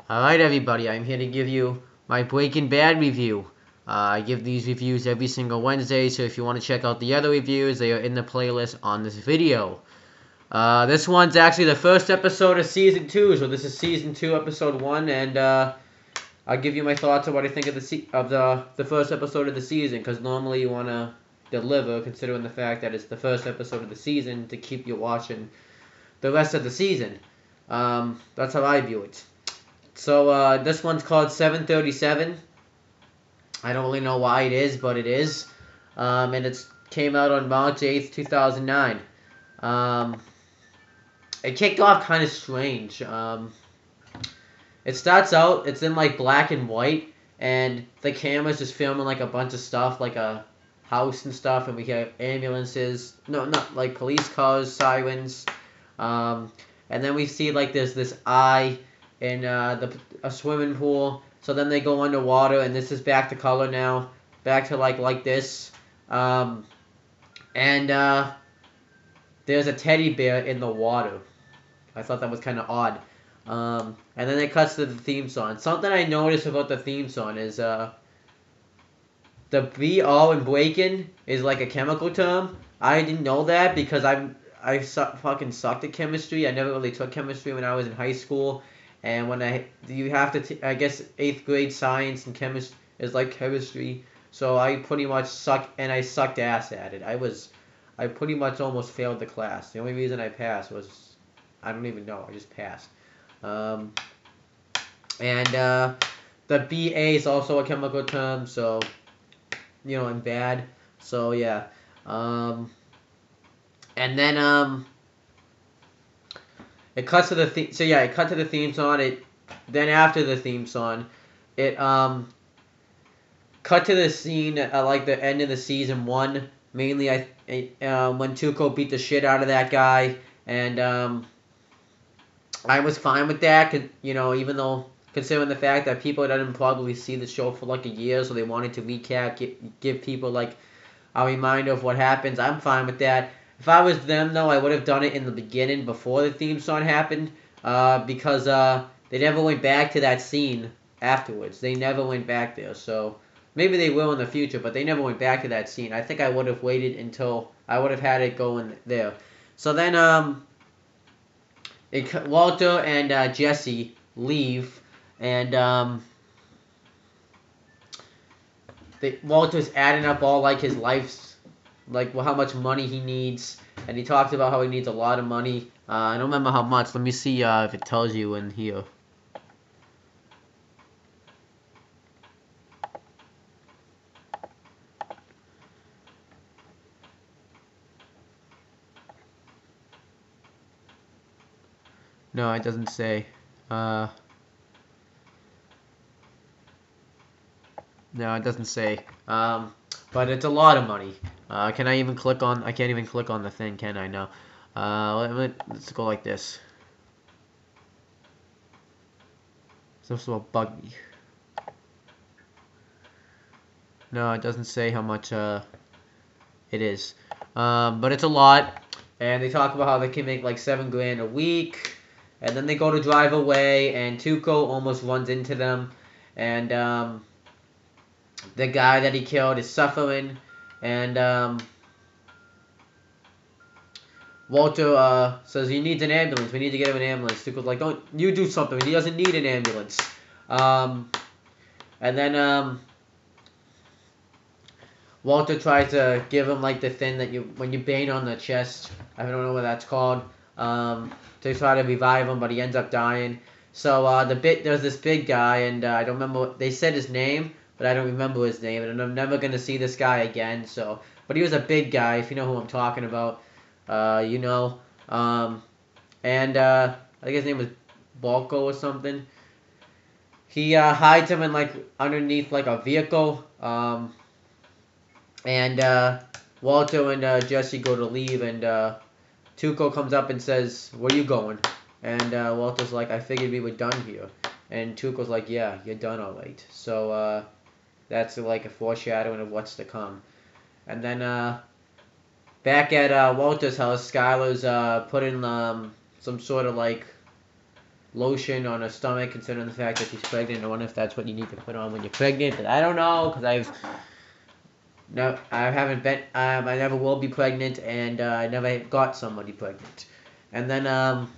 Alright everybody, I'm here to give you my Breaking Bad review. I give these reviews every single Wednesday, so if you want to check out the other reviews, they are in the playlist on this video. This one's actually the first episode of Season 2, so this is Season 2, Episode 1, and I'll give you my thoughts on what I think of the first episode of the season, because normally you want to deliver, considering the fact that it's the first episode of the season, to keep you watching the rest of the season. That's how I view it. So, this one's called 737. I don't really know why it is, but it is. And it came out on March 8th, 2009. It kicked off kind of strange. It starts out, it's in like black and white, and the camera's just filming like a bunch of stuff, like a house and stuff, and we hear ambulances, no, not like police cars, sirens, and then we see like there's this eye in a swimming pool. So then they go underwater, and this is back to color now, back to like this, and there's a teddy bear in the water. I thought that was kind of odd. And then it cuts to the theme song. Something I noticed about the theme song is the be all in breaking is like a chemical term. I didn't know that because I fucking sucked at chemistry. I never really took chemistry when I was in high school. And when you have to, I guess 8th grade science and chemistry is like chemistry. So I pretty much sucked, and I sucked ass at it. I pretty much almost failed the class. The only reason I passed was, I don't even know, I just passed. And the BA is also a chemical term, so, you know, I'm bad. So yeah. And then it cuts to the it cut to the theme song. Then after the theme song, it cut to the scene at like the end of the season 1. Mainly when Tuco beat the shit out of that guy, and I was fine with that, you know, even though considering the fact that people didn't probably see the show for like a year, so they wanted to recap, give people like a reminder of what happens. I'm fine with that. If I was them, though, I would have done it in the beginning before the theme song happened, because they never went back to that scene afterwards. They never went back there, so maybe they will in the future, but they never went back to that scene. I think I would have waited until I would have had it go in there. So then Walter and Jesse leave, and Walter's adding up all like his life's, like how much money he needs, and he talks about how he needs a lot of money. I don't remember how much. Let me see if it tells you in here. No, it doesn't say. No, it doesn't say. But it's a lot of money. Can I even click on? I can't even click on the thing, can I? No. Let's go like this. This will bug me. No, it doesn't say how much it is. But it's a lot. And they talk about how they can make like $7 grand a week. And then they go to drive away, and Tuco almost runs into them. And the guy that he killed is suffering. And Walter says he needs an ambulance. We need to get him an ambulance. Tuco's like, don't you do something. He doesn't need an ambulance. And then Walter tries to give him like the thing that when you bang on the chest. I don't know what that's called. To try to revive him, but he ends up dying. So there's this big guy, and I don't remember. They said his name, but I don't remember his name, and I'm never gonna see this guy again. So, but he was a big guy. If you know who I'm talking about, you know. And I think his name was Balco or something. He hides him in like underneath like a vehicle. And Walter and Jesse go to leave, and Tuco comes up and says, "Where you going?" And Walter's like, "I figured we were done here." And Tuco's like, "Yeah, you're done all right." So that's like a foreshadowing of what's to come. And then back at Walter's house, Skylar's putting some sort of like lotion on her stomach, considering the fact that she's pregnant. I wonder if that's what you need to put on when you're pregnant. But I don't know, because I haven't been, I never will be pregnant, and I never got somebody pregnant. And then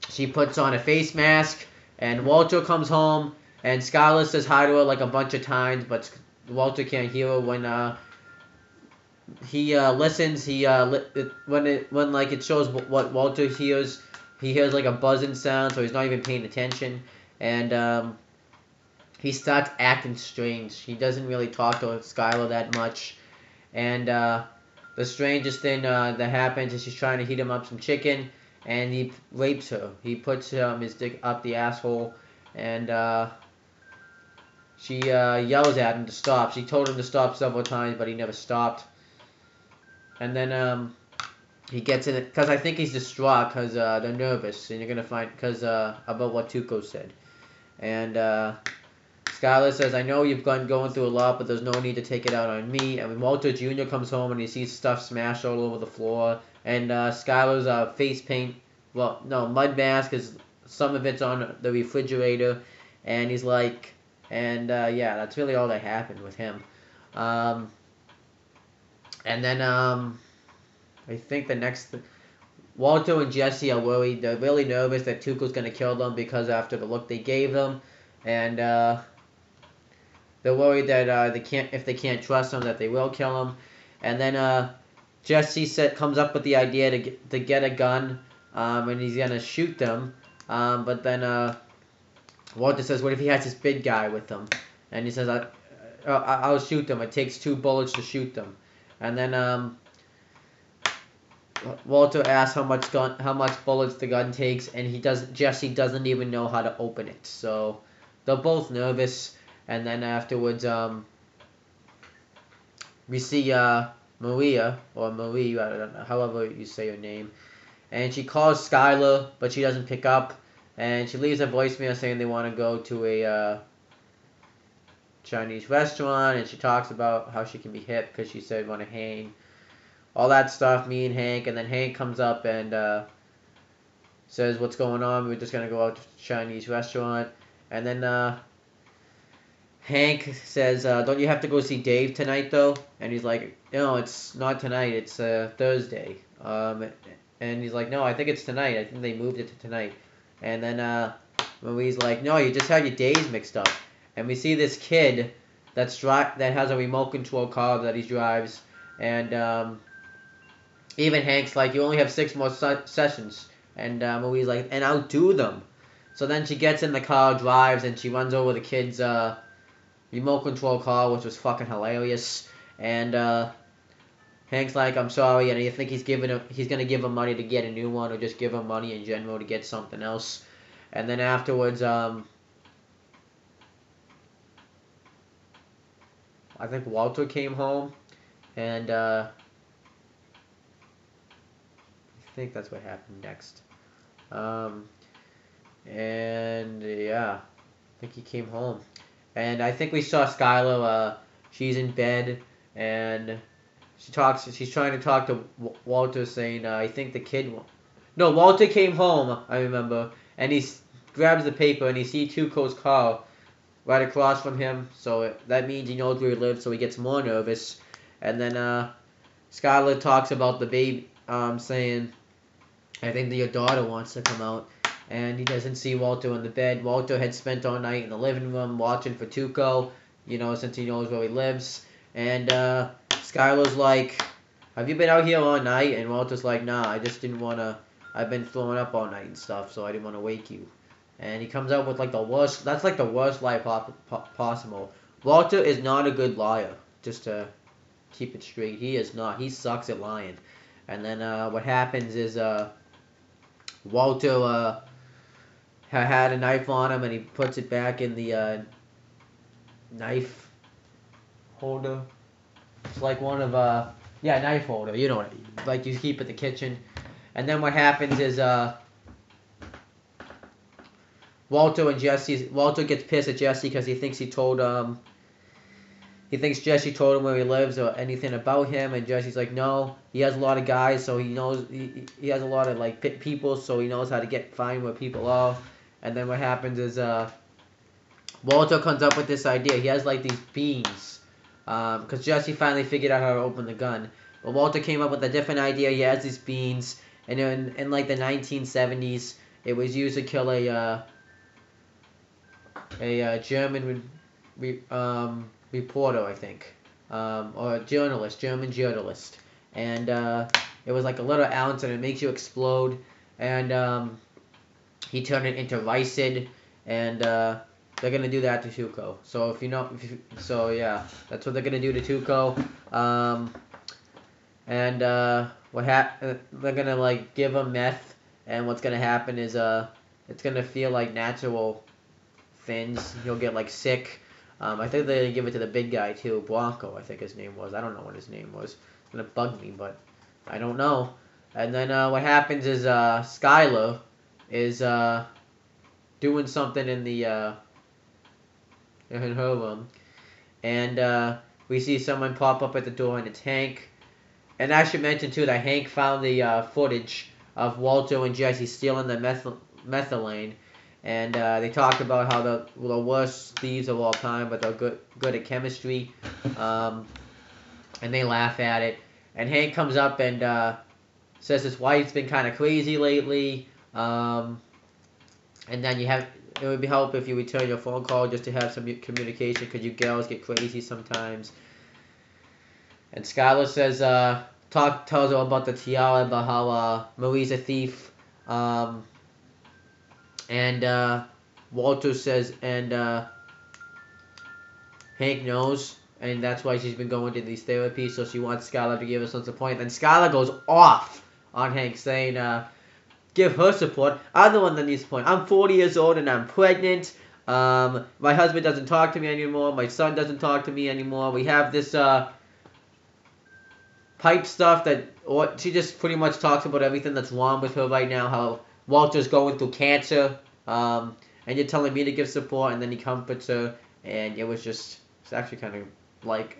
she puts on a face mask, and Walter comes home, and Skylar says hi to her like a bunch of times, but Walter can't hear her. When he listens, when like it shows what Walter hears, he hears like a buzzing sound, so he's not even paying attention, and he starts acting strange. He doesn't really talk to Skylar that much, and the strangest thing that happens is she's trying to heat him up some chicken, and he rapes her. He puts his dick up the asshole, and she yells at him to stop. She told him to stop several times, but he never stopped. And then he gets in it, because I think he's distraught, because they're nervous, and you're going to find, because about what Tuco said. And Skylar says, I know you've going through a lot, but there's no need to take it out on me. And when Walter Jr. comes home and he sees stuff smashed all over the floor, and Skylar's face paint, mud mask, is some of it's on the refrigerator, and he's like, and yeah, that's really all that happened with him. And then I think the next... Walter and Jesse are worried. They're really nervous that Tuco's going to kill them because after the look they gave them. And they're worried that if they can't trust him, that they will kill him. And then Jesse comes up with the idea to get a gun, and he's going to shoot them. But then Walter says, what if he has this big guy with him? And he says, I'll shoot them. It takes 2 bullets to shoot them. And then Walter asks how much bullets the gun takes, and Jesse doesn't even know how to open it. So they're both nervous. And then afterwards, we see Maria, or Marie, I don't know, however you say her name, and she calls Skylar, but she doesn't pick up, and she leaves a voicemail saying they want to go to a Chinese restaurant, and she talks about how she can be hip because she said want to hang, all that stuff, me and Hank. And then Hank comes up and says, what's going on? We're just going to go out to a Chinese restaurant. And then Hank says, don't you have to go see Dave tonight, though? And he's like, no, it's not tonight, it's Thursday. And he's like, no, I think it's tonight. I think they moved it to tonight. And then Marie's like, no, you just had your days mixed up. And we see this kid that has a remote control car that he drives. And even Hank's like, you only have 6 more sessions. And Marie's like, and I'll do them. So then she gets in the car, drives, and she runs over the kid's remote control car, which was fucking hilarious. And Hank's like, I'm sorry, and I think he's gonna give him money to get a new one, or just give him money in general to get something else. And then afterwards, I think Walter came home, and I think that's what happened next. And yeah, I think he came home. And I think we saw Skylar, she's in bed, and she's trying to talk to Walter, saying, I think the kid... No, Walter came home, I remember, and he grabs the paper, and he sees Tuco's car right across from him, so that means he knows where he lives, so he gets more nervous. And then Skylar talks about the baby, saying, I think that your daughter wants to come out. And he doesn't see Walter in the bed. Walter had spent all night in the living room watching for Tuco, since he knows where he lives. And Skylar's like, have you been out here all night? And Walter's like, nah, I just didn't want to, I've been throwing up all night and stuff, so I didn't want to wake you. And he comes out with like the worst, that's like the worst lie possible. Walter is not a good liar, just to keep it straight. He is not. He sucks at lying. And then what happens is Walter had a knife on him, and he puts it back in the knife holder. It's like one of knife holder. You know what I mean? Like you keep at the kitchen. And then what happens is Walter gets pissed at Jesse because he thinks he told he thinks Jesse told him where he lives or anything about him, and Jesse's like, no, he has a lot of guys, so he knows he has a lot of like people, so he knows how to find where people are. And then what happens is Walter comes up with this idea. He has like these beans, because Jesse finally figured out how to open the gun. But Walter came up with a different idea. He has these beans, and in like the 1970s, it was used to kill a German reporter, I think, or a journalist, German journalist, and it was like a little ounce, and it makes you explode, and he turned it into ricin, and they're gonna do that to Tuco. So so yeah, that's what they're gonna do to Tuco, and they're gonna like give him meth, and what's gonna happen is it's gonna feel like natural things. He'll get like sick. I think they give it to the big guy too, Blanco, I think his name was. I don't know what his name was. It's gonna bug me, but I don't know. And then what happens is Skylar is doing something in her room, and we see someone pop up at the door, and it's Hank. And I should mention too that Hank found the footage of Walter and Jesse stealing the methylene. And they talk about how the worst thieves of all time, but they're good at chemistry. And they laugh at it. And Hank comes up and says his wife's been kind of crazy lately. And then it would be help if you return your phone call just to have some communication, because you girls get crazy sometimes. And Skylar says, tells her about the tiara, about how Marie's a thief. And Walter says, and Hank knows, and that's why she's been going to these therapies, so she wants Skylar to give her some support. Then Skylar goes off on Hank, saying, give her support. I'm the one that needs support. I'm 40 years old and I'm pregnant. My husband doesn't talk to me anymore. My son doesn't talk to me anymore. We have this pipe stuff she just pretty much talks about everything that's wrong with her right now, how Walter's going through cancer, and you're telling me to give support, and then he comforts her, and it's actually kind of like,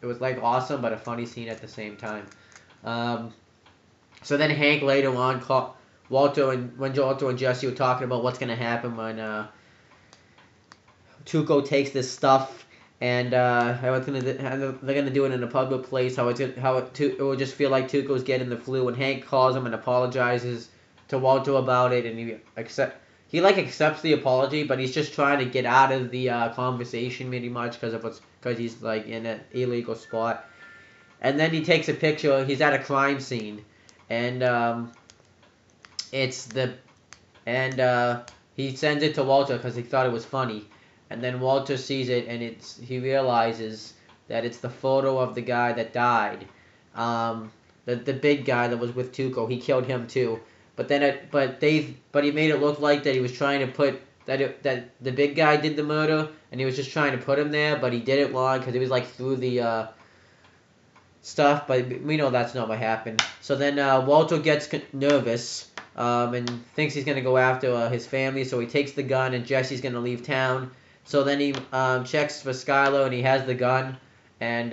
it was like awesome, but a funny scene at the same time. So then Hank later on called when Walter and Jesse were talking about what's going to happen when Tuco takes this stuff, and how they're gonna do it in a public place. It will just feel like Tuco's getting the flu, and Hank calls him and apologizes to Walter about it, and he accepts the apology, but he's just trying to get out of the conversation pretty much because he's like in an illegal spot. And then he takes a picture. He's at a crime scene, and he sends it to Walter because he thought it was funny. And then Walter sees it, and he realizes that it's the photo of the guy that died, the big guy that was with Tuco. He killed him too. But he made it look like that he was trying to put that the big guy did the murder, and he was just trying to put him there, but he did it wrong because he was like through the stuff. But we know that's not what happened. So then Walter gets nervous and thinks he's gonna go after his family. So he takes the gun, and Jesse's gonna leave town. So then he checks for Skylar, and he has the gun, and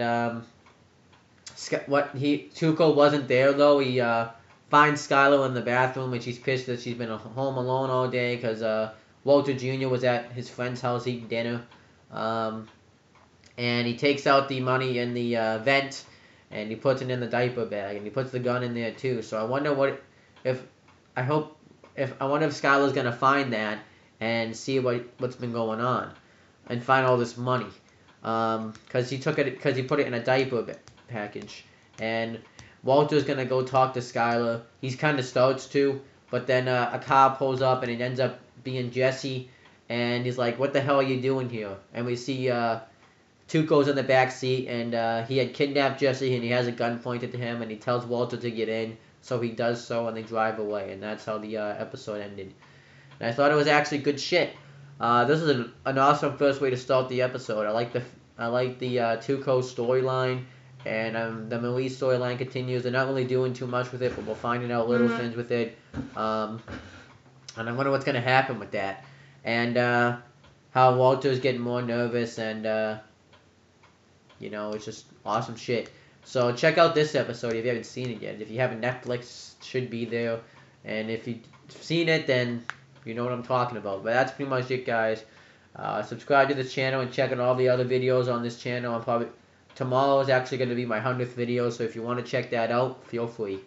Tuco wasn't there though. He finds Skylar in the bathroom, and she's pissed that she's been home alone all day because Walter Jr. was at his friend's house eating dinner. And he takes out the money in the vent, and he puts it in the diaper bag, and he puts the gun in there too. So I wonder if Skylar's gonna find that and see what's been going on, and find all this money, because he put it in a diaper package, and Walter's gonna go talk to Skylar. He's kind of starts to, but then a car pulls up, and it ends up being Jesse, and he's like, "What the hell are you doing here?" And we see Tuco's in the back seat, and he had kidnapped Jesse, and he has a gun pointed to him, and he tells Walter to get in, so he does so, and they drive away, and that's how the episode ended. And I thought it was actually good shit. This is an awesome first way to start the episode. I like the Tuco storyline, and the Marie storyline continues. They're not really doing too much with it, but we're finding out little things with it. And I wonder what's gonna happen with that, and how Walter's getting more nervous, and You know, it's just awesome shit. So check out this episode if you haven't seen it yet. If you haven't, Netflix should be there. And if you've seen it, then you know what I'm talking about. But that's pretty much it, guys. Subscribe to this channel and check out all the other videos on this channel. Tomorrow is actually going to be my 100th video, so if you want to check that out, feel free.